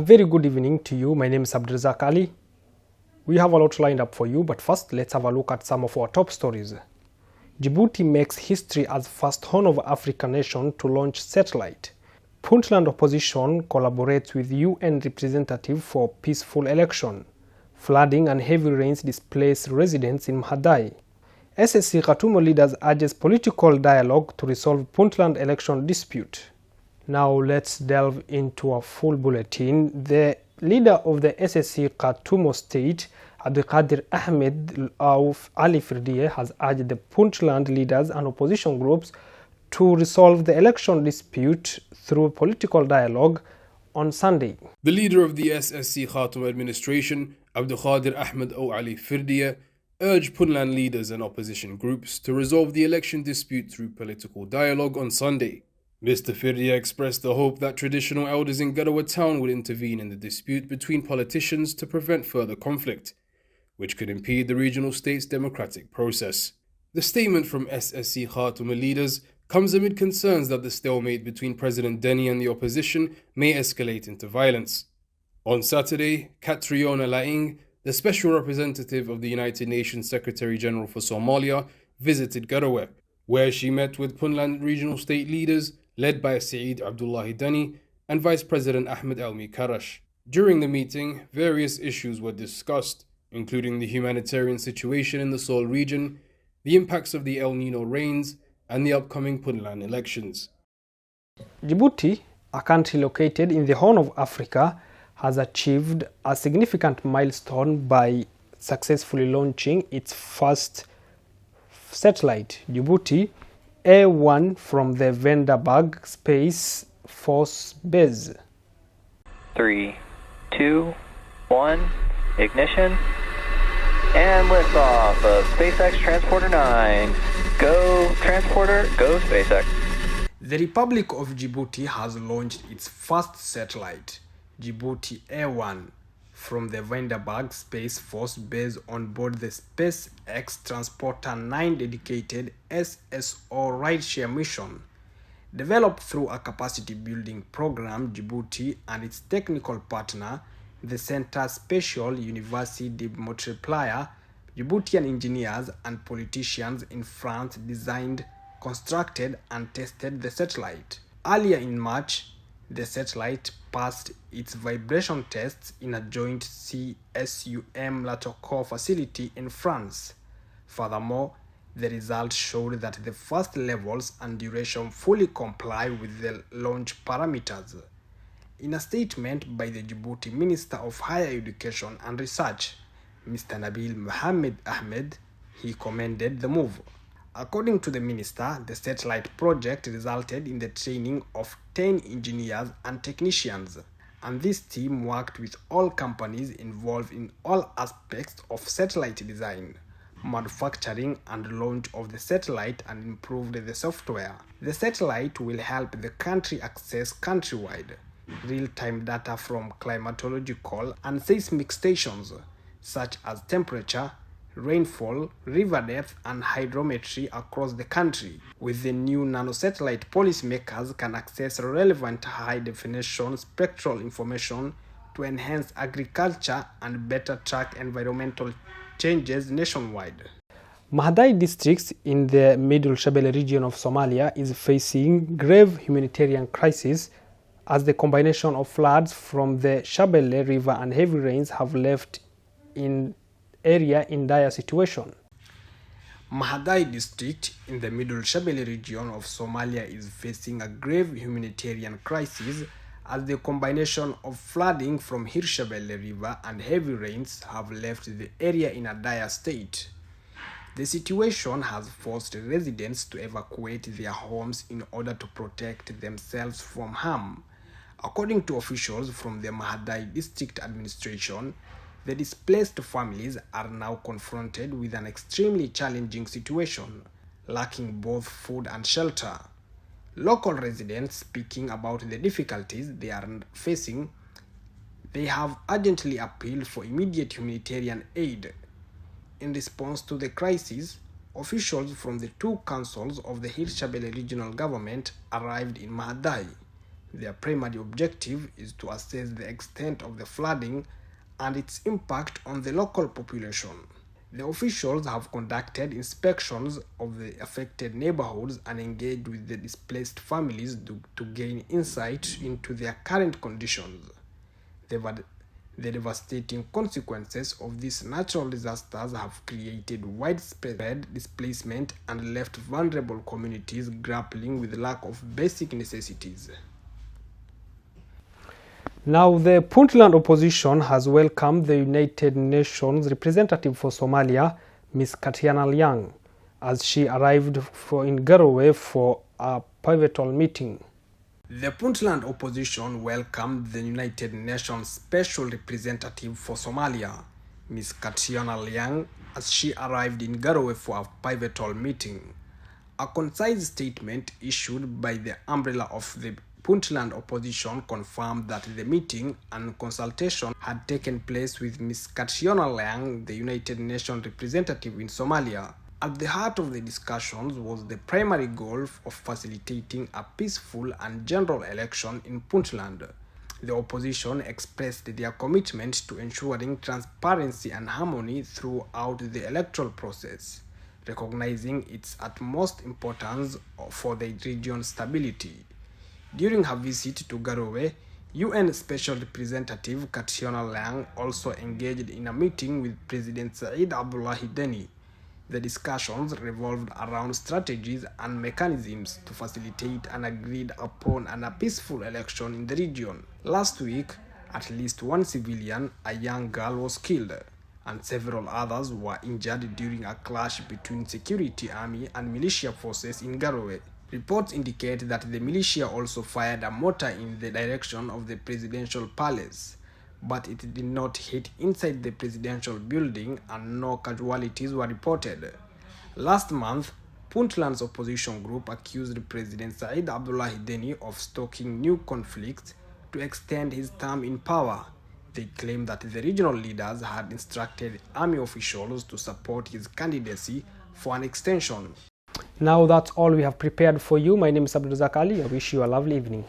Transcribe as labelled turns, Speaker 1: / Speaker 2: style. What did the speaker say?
Speaker 1: very good evening to you. My name is Abdulrazak Ali. We have a lot lined up for you, but first let's have a look at some of our top stories. Djibouti makes history as first Horn of Africa nation to launch satellite. Puntland opposition collaborates with UN representative for peaceful election. Flooding and heavy rains displace residents in Mahadai. SSC Khartoum leaders urges political dialogue to resolve Puntland election dispute. Now let's delve into a full bulletin. The leader of the SSC Khartoum state, Abdulkadir Ahmed Ali Firdiye, has urged the Puntland leaders and opposition groups to resolve the election dispute through political dialogue on Sunday.
Speaker 2: The leader of the SSC Khartoum administration, Abdulkadir Ahmed Ali Firdiye, urged Puntland leaders and opposition groups to resolve the election dispute through political dialogue on Sunday. Mr. Firdiye expressed the hope that traditional elders in Garoua town would intervene in the dispute between politicians to prevent further conflict, which could impede the regional state's democratic process. The statement from SSC Khartoum leaders comes amid concerns that the stalemate between President Denny and the opposition may escalate into violence. On Saturday, Catriona Laing, the special representative of the United Nations Secretary General for Somalia, visited Garoua, where she met with Puntland regional state leaders led by Saeed Abdullahi Dani and Vice President Ahmed Elmi Karash. During the meeting, various issues were discussed, including the humanitarian situation in the Sol region, the impacts of the El Nino rains, and the upcoming Puntland elections.
Speaker 1: Djibouti, a country located in the Horn of Africa, has achieved a significant milestone by successfully launching its first satellite, Djibouti A1, from the Vandenberg Space Force Base.
Speaker 3: 3, 2, 1, ignition, and liftoff of SpaceX Transporter 9. Go Transporter, go SpaceX.
Speaker 1: The Republic of Djibouti has launched its first satellite, Djibouti A1, from the Vandenberg Space Force Base on board the SpaceX Transporter 9 dedicated SSO rideshare mission. Developed through a capacity building program, Djibouti and its technical partner, the Centre Spatial University de Multiplier, Djiboutian engineers and politicians in France designed, constructed and tested the satellite. Earlier in March, the satellite passed its vibration tests in a joint CSUM Latour facility in France. Furthermore, the results showed that the first levels and duration fully comply with the launch parameters. In a statement by the Djibouti Minister of Higher Education and Research, Mr. Nabil Mohamed Ahmed, he commended the move. According to the minister, the satellite project resulted in the training of 10 engineers and technicians, and this team worked with all companies involved in all aspects of satellite design, manufacturing and launch of the satellite, and improved the software. The satellite will help the country access countrywide real-time data from climatological and seismic stations, such as temperature, rainfall, river depth, and hydrometry across the country. With the new nanosatellite, policymakers can access relevant high-definition spectral information to enhance agriculture and better track environmental changes nationwide. Mahadai district in the Middle Shabelle region of Somalia is facing grave humanitarian crisis as the combination of floods from the Shabelle River and heavy rains have left in area in dire situation. Mahadai district in the Middle Shabelle region of Somalia is facing a grave humanitarian crisis as the combination of flooding from Hirshabelle River and heavy rains have left the area in a dire state. The situation has forced residents to evacuate their homes in order to protect themselves from harm. According to officials from the Mahadai district administration, the displaced families are now confronted with an extremely challenging situation, lacking both food and shelter. Local residents speaking about the difficulties they are facing, they have urgently appealed for immediate humanitarian aid. In response to the crisis, officials from the two councils of the Hirshabelle regional government arrived in Mahadai. Their primary objective is to assess the extent of the flooding and its impact on the local population. The officials have conducted inspections of the affected neighborhoods and engaged with the displaced families to gain insight into their current conditions. The devastating consequences of these natural disasters have created widespread displacement and left vulnerable communities grappling with lack of basic necessities. Now, the Puntland opposition has welcomed the United Nations representative for Somalia, Ms. Katiana Liang, as she arrived in Garowe for a pivotal meeting. The Puntland opposition welcomed the United Nations Special Representative for Somalia, Ms. Katiana Liang, as she arrived in Garowe for a pivotal meeting. A concise statement issued by the umbrella of the Puntland opposition confirmed that the meeting and consultation had taken place with Ms. Katiana Liang, the United Nations representative in Somalia. At the heart of the discussions was the primary goal of facilitating a peaceful and general election in Puntland. The opposition expressed their commitment to ensuring transparency and harmony throughout the electoral process, recognizing its utmost importance for the region's stability. During her visit to Garowe, UN Special Representative Katiana Liang also engaged in a meeting with President Said Abdullahi Deni. The discussions revolved around strategies and mechanisms to facilitate an agreed upon and a peaceful election in the region. Last week, at least one civilian, a young girl, was killed, and several others were injured during a clash between security army and militia forces in Garowe. Reports indicate that the militia also fired a mortar in the direction of the presidential palace, but it did not hit inside the presidential building and no casualties were reported. Last month, Puntland's opposition group accused President Said Abdullahi Deni of stoking new conflicts to extend his term in power. They claimed that the regional leaders had instructed army officials to support his candidacy for an extension. Now that's all we have prepared for you. My name is Abdulrazak Ali. I wish you a lovely evening.